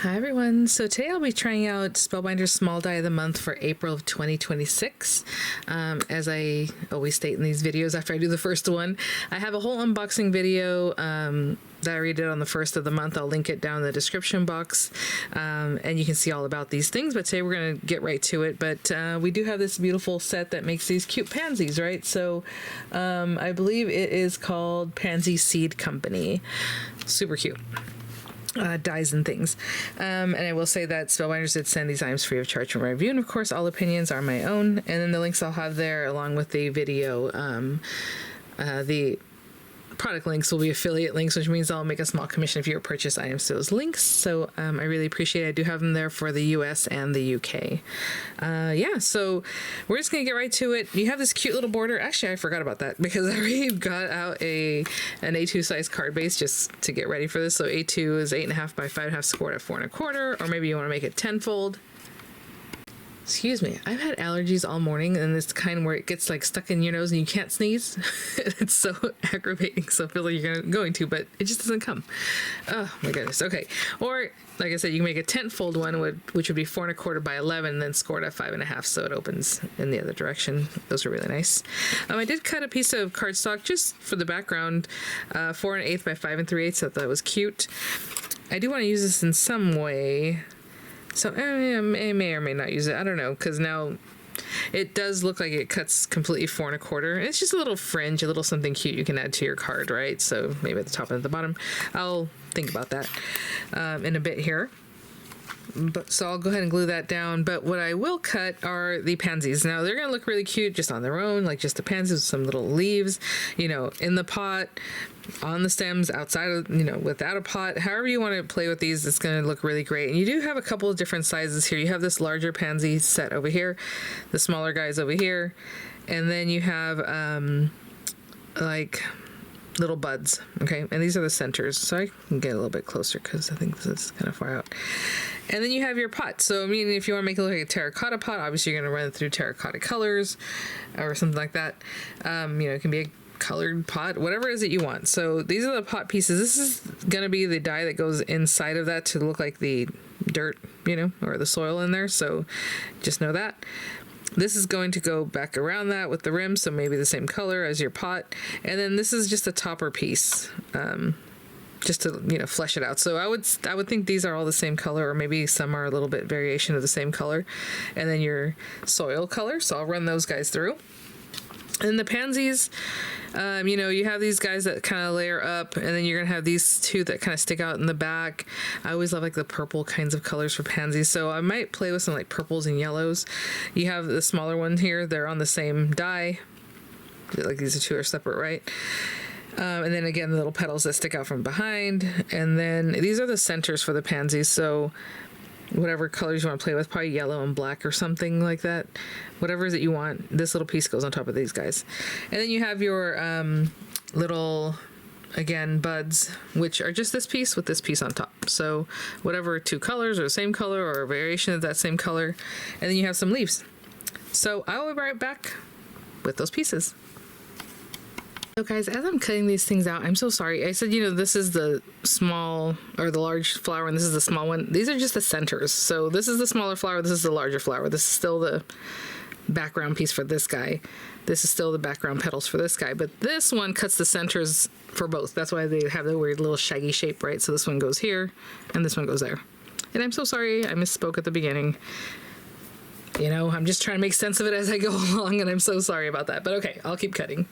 Hi everyone, so today I'll be trying out Spellbinders Small Die of the Month for April of 2026. As I always state in these videos after I do the first one, I have a whole unboxing video that I redid on the first of the month. I'll link it down in the description box, and you can see all about these things, but today we're going to get right to it. But we do have this beautiful set that makes these cute pansies, right? So I believe it is called Pansy Seed Company. Super cute. Dies and things. And I will say that Spellbinders did send these items free of charge for my review, and of course all opinions are my own. And then the links I'll have there along with the video, the product links will be affiliate links, which means I'll make a small commission if you purchase items to those links. So I really appreciate it. I do have them there for the US and the UK. Yeah, so we're just gonna get right to it. You have this cute little border. Actually, I forgot about that because I already got out an A2 size card base just to get ready for this. So A2 is 8.5 by 5.5 scored at 4 1/4, or maybe you want to make it tenfold. Excuse me, I've had allergies all morning, and it's kind where it gets like stuck in your nose and you can't sneeze. It's so aggravating, so I feel like you're going to, but it just doesn't come. Oh my goodness. Okay, or like I said, you can make a tenfold one, which would be 4 1/4 by 11, and then scored at 5.5, so it opens in the other direction. Those are really nice. I did cut a piece of cardstock just for the background, 4 1/8 by 5 3/8. So I thought it was cute. I do want to use this in some way. So I may or may not use it. I don't know, because now it does look like it cuts completely 4 1/4. It's just a little fringe, a little something cute you can add to your card, right? So maybe at the top and at the bottom. I'll think about that in a bit here. So I'll go ahead and glue that down. But what I will cut are the pansies. Now they're gonna look really cute just on their own, like just the pansies with some little leaves, you know, in the pot, on the stems, outside of, you know, without a pot. However you want to play with these, it's going to look really great. And you do have a couple of different sizes here. You have this larger pansy set over here, the smaller guys over here, and then you have like little buds. Okay, and these are the centers, so I can get a little bit closer because I think this is kind of far out. And then you have your pot. So I mean, if you want to make it look like a terracotta pot, obviously you're going to run it through terracotta colors or something like that. You know, it can be a colored pot, whatever it is that you want. So these are the pot pieces. This is going to be the dye that goes inside of that to look like the dirt, you know, or the soil in there. So just know that. This is going to go back around that with the rim, so maybe the same color as your pot. And then this is just a topper piece, just to, you know, flesh it out. So I would think these are all the same color, or maybe some are a little bit variation of the same color. And then your soil color. So I'll run those guys through. And the pansies, you know, you have these guys that kind of layer up, and then you're going to have these two that kind of stick out in the back. I always love like the purple kinds of colors for pansies, so I might play with some like purples and yellows. You have the smaller one here. They're on the same die. Like these two are separate, right? And then again, the little petals that stick out from behind. And then these are the centers for the pansies, so whatever colors you want to play with, probably yellow and black or something like that. Whatever it is that you want, this little piece goes on top of these guys. And then you have your little, again, buds, which are just this piece with this piece on top. So whatever two colors or the same color or a variation of that same color. And then you have some leaves. So I will be right back with those pieces. So guys, as I'm cutting these things out, I'm so sorry. I said, you know, this is the small or the large flower and this is the small one. These are just the centers. So this is the smaller flower, this is the larger flower. This is still the background piece for this guy. This is still the background petals for this guy. But this one cuts the centers for both. That's why they have the weird little shaggy shape, right? So this one goes here and this one goes there. And I'm so sorry, I misspoke at the beginning. You know, I'm just trying to make sense of it as I go along, and I'm so sorry about that. But okay, I'll keep cutting.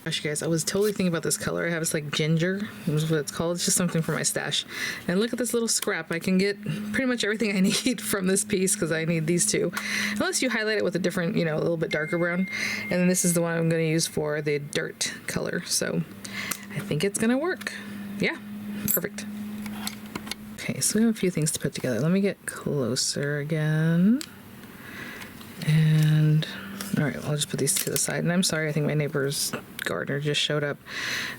Gosh, you guys, I was totally thinking about this color I have. It's like ginger, is what it's called. It's just something for my stash. And look at this little scrap. I can get pretty much everything I need from this piece because I need these two. Unless you highlight it with a different, you know, a little bit darker brown. And then this is the one I'm going to use for the dirt color. So I think it's going to work. Yeah, perfect. Okay, so we have a few things to put together. Let me get closer again. And all right, I'll just put these to the side. And I'm sorry, I think my neighbor's gardener just showed up.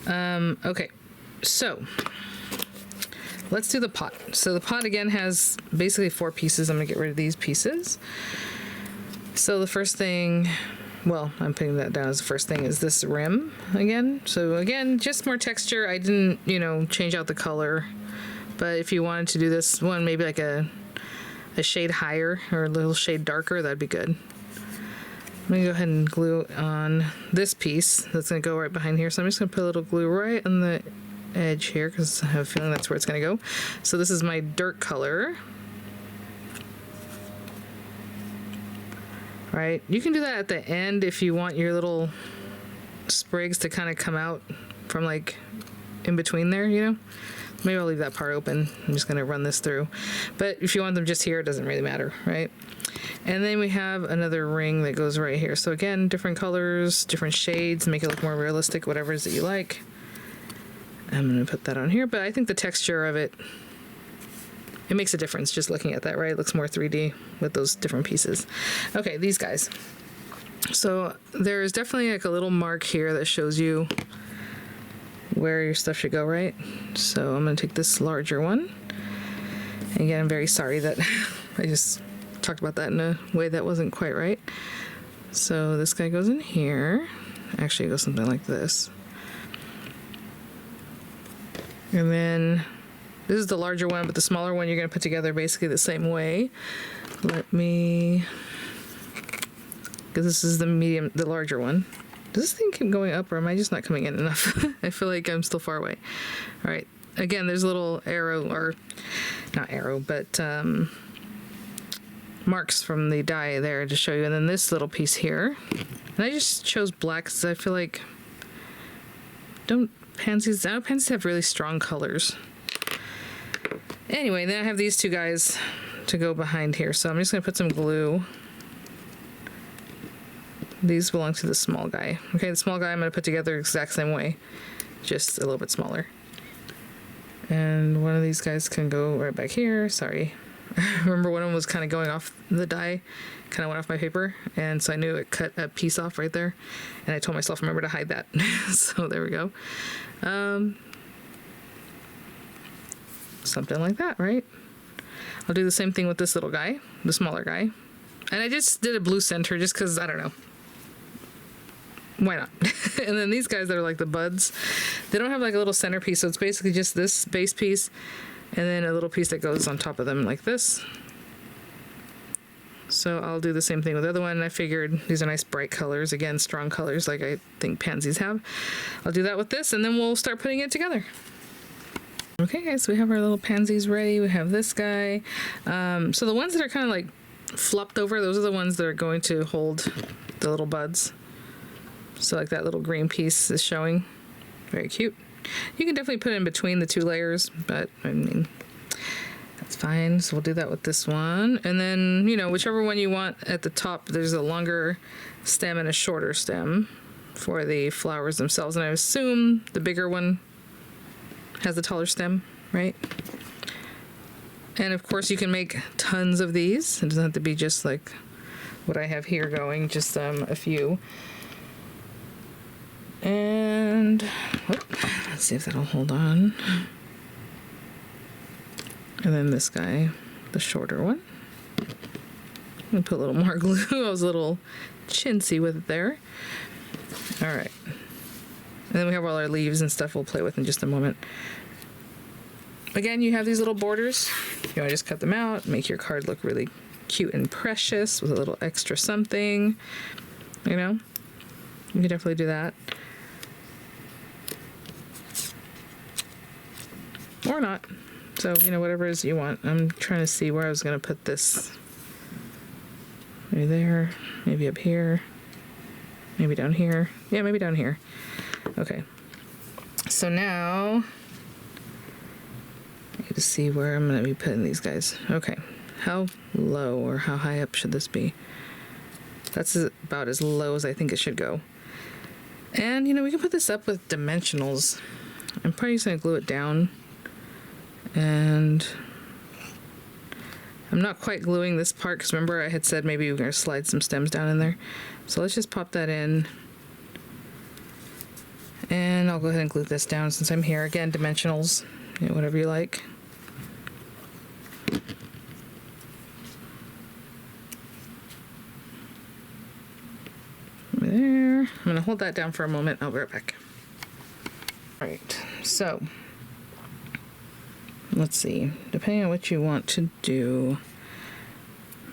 Okay, so let's do the pot. So the pot again has basically 4 pieces. I'm gonna get rid of these pieces. So the first thing, well, I'm putting that down as the first thing, is this rim again. So again, just more texture. I didn't, you know, change out the color But if you wanted to do this one maybe like a shade higher or a little shade darker, that'd be good. I'm gonna go ahead and glue on this piece that's gonna go right behind here. So I'm just gonna put a little glue right on the edge here because I have a feeling that's where it's gonna go. So this is my dirt color. Right, you can do that at the end if you want your little sprigs to kind of come out from like in between there, you know. Maybe I'll leave that part open. I'm just gonna run this through. But if you want them just here, it doesn't really matter, right? And then we have another ring that goes right here. So again, different colors, different shades, make it look more realistic, whatever it is that you like. I'm gonna put that on here, but I think the texture of it, it makes a difference just looking at that, right? It looks more 3D with those different pieces. Okay, these guys. So there's definitely like a little mark here that shows you where your stuff should go, right? So I'm gonna take this larger one. And again, I'm very sorry that I just talked about that in a way that wasn't quite right. So this guy goes in here. Actually, it goes something like this. And then this is the larger one, but the smaller one you're gonna put together basically the same way. Let me, because this is the medium, the larger one. Does this thing keep going up or am I just not coming in enough? I feel like I'm still far away. All right, again, there's a little arrow, or not arrow, but marks from the die there to show you. And then this little piece here. And I just chose black because I feel like, I know pansies have really strong colors. Anyway, then I have these two guys to go behind here. So I'm just gonna put some glue. These belong to the small guy. Okay, the small guy I'm gonna put together the exact same way, just a little bit smaller. And one of these guys can go right back here. Sorry. Remember one of them was kind of going off the die, kind of went off my paper, and so I knew it cut a piece off right there. And I told myself, remember to hide that. So there we go. Something like that, right? I'll do the same thing with this little guy, the smaller guy. And I just did a blue center just because, I don't know. Why not? And then these guys that are like the buds, they don't have like a little centerpiece, so it's basically just this base piece and then a little piece that goes on top of them like this. So I'll do the same thing with the other one. I figured these are nice bright colors, again, strong colors like I think pansies have. I'll do that with this and then we'll start putting it together. Okay guys, we have our little pansies ready. We have this guy. So the ones that are kind of like flopped over, those are the ones that are going to hold the little buds. So like that little green piece is showing. Very cute. You can definitely put it in between the two layers, but I mean, that's fine. So we'll do that with this one. And then, you know, whichever one you want at the top, there's a longer stem and a shorter stem for the flowers themselves. And I assume the bigger one has a taller stem, right? And of course you can make tons of these. It doesn't have to be just like what I have here going, just a few. And let's see if that'll hold on. And then this guy, the shorter one. I'm gonna put a little more glue. I was a little chintzy with it there. All right. And then we have all our leaves and stuff we'll play with in just a moment. Again, you have these little borders. You want to just cut them out, make your card look really cute and precious with a little extra something. You know, you can definitely do that. Or not. So, you know, whatever it is you want. I'm trying to see where I was going to put this. Maybe there, maybe up here, maybe down here. Yeah, maybe down here. Okay. So now, I need to see where I'm going to be putting these guys. Okay. How low or how high up should this be? That's about as low as I think it should go. And, you know, we can put this up with dimensionals. I'm probably just going to glue it down. And I'm not quite gluing this part because remember I had said maybe we were going to slide some stems down in there. So let's just pop that in. And I'll go ahead and glue this down since I'm here. Again, dimensionals, you know, whatever you like. There. I'm going to hold that down for a moment. I'll be right back. All right, so let's see, depending on what you want to do,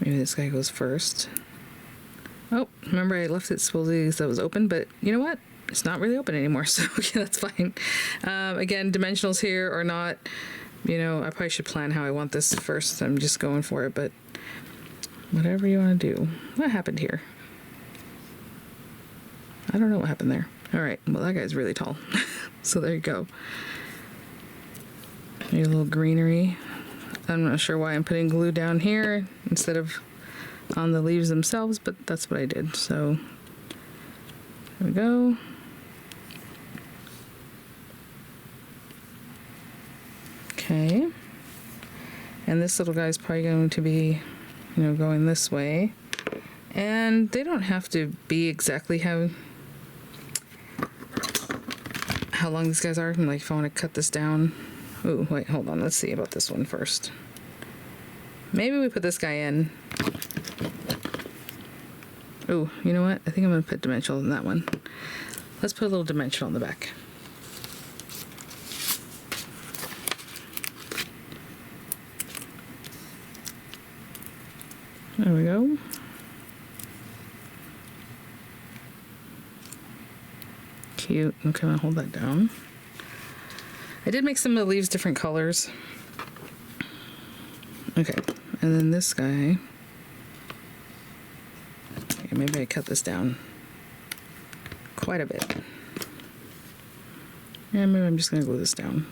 maybe this guy goes first. Oh, remember I left it supposedly that was open, but you know what? It's not really open anymore, so okay, that's fine. Again, dimensionals here or not, you know, I probably should plan how I want this first. I'm just going for it, but whatever you want to do. What happened here? I don't know what happened there. All right, well, that guy's really tall. So there you go. Maybe a little greenery. I'm not sure why I'm putting glue down here instead of on the leaves themselves, but that's what I did. So there we go. Okay. And this little guy's probably going to be, you know, going this way. And they don't have to be exactly how long these guys are. Like if I want to cut this down. Ooh, wait, hold on. Let's see about this one first. Maybe we put this guy in. Ooh, you know what? I think I'm going to put dimensional in that one. Let's put a little dimensional in the back. There we go. Cute. Okay, I'm gonna hold that down. I did make some of the leaves different colors. Okay, and then this guy. Okay, maybe I cut this down quite a bit. Yeah, maybe I'm just gonna glue this down.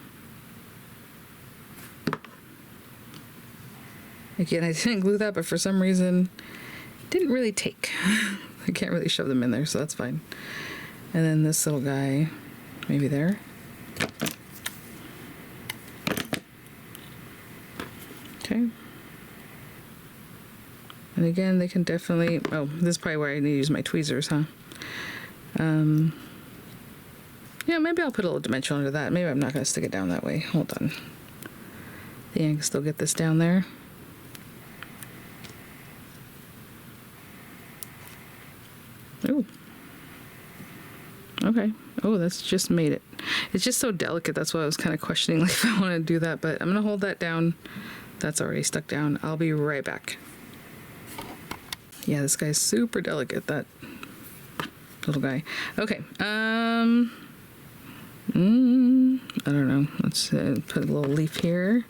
Again, I didn't glue that, but for some reason, it didn't really take. I can't really shove them in there, so that's fine. And then this little guy, maybe there. Okay. And again, they can definitely, oh, this is probably where I need to use my tweezers, huh? Yeah, maybe I'll put a little dimensional under that. Maybe I'm not going to stick it down that way. Hold on. I think I can still get this down there. Ooh. Okay. Oh, that's just made it. It's just so delicate. That's why I was kind of questioning like if I want to do that, but I'm going to hold that down. That's already stuck down. I'll be right back. Yeah, this guy's super delicate, that little guy. Okay. I don't know. Let's put a little leaf here.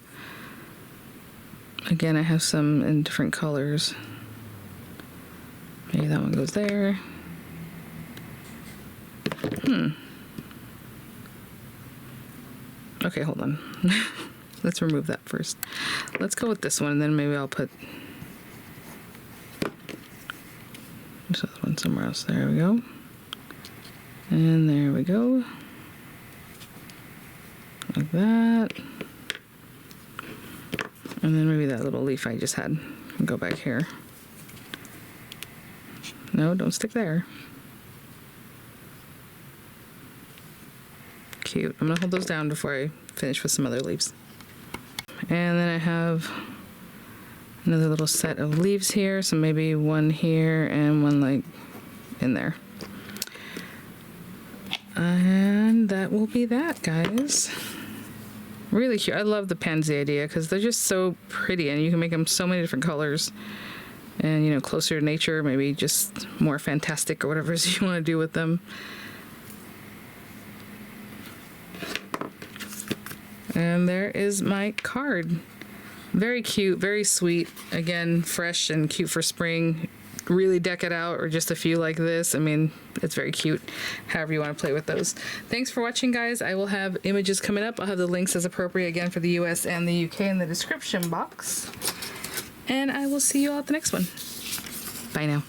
Again, I have some in different colors. Maybe that one goes there. Okay, hold on. Let's remove that first. Let's go with this one, and then maybe I'll put this other one somewhere else. There we go. And there we go. Like that. And then maybe that little leaf I just had can go back here. No, don't stick there. Cute. I'm gonna hold those down before I finish with some other leaves. And then I have another little set of leaves here, so maybe one here and one like in there. And that will be that, guys. Really cute. I love the pansy idea because they're just so pretty and you can make them so many different colors. And, you know, closer to nature, maybe just more fantastic or whatever it is you want to do with them. And there is my card. Very cute, very sweet. Again, fresh and cute for spring. Really deck it out, or just a few like this. I mean, it's very cute, however you want to play with those. Thanks for watching, guys. I will have images coming up. I'll have the links as appropriate, again, for the US and the UK in the description box. And I will see you all at the next one. Bye now.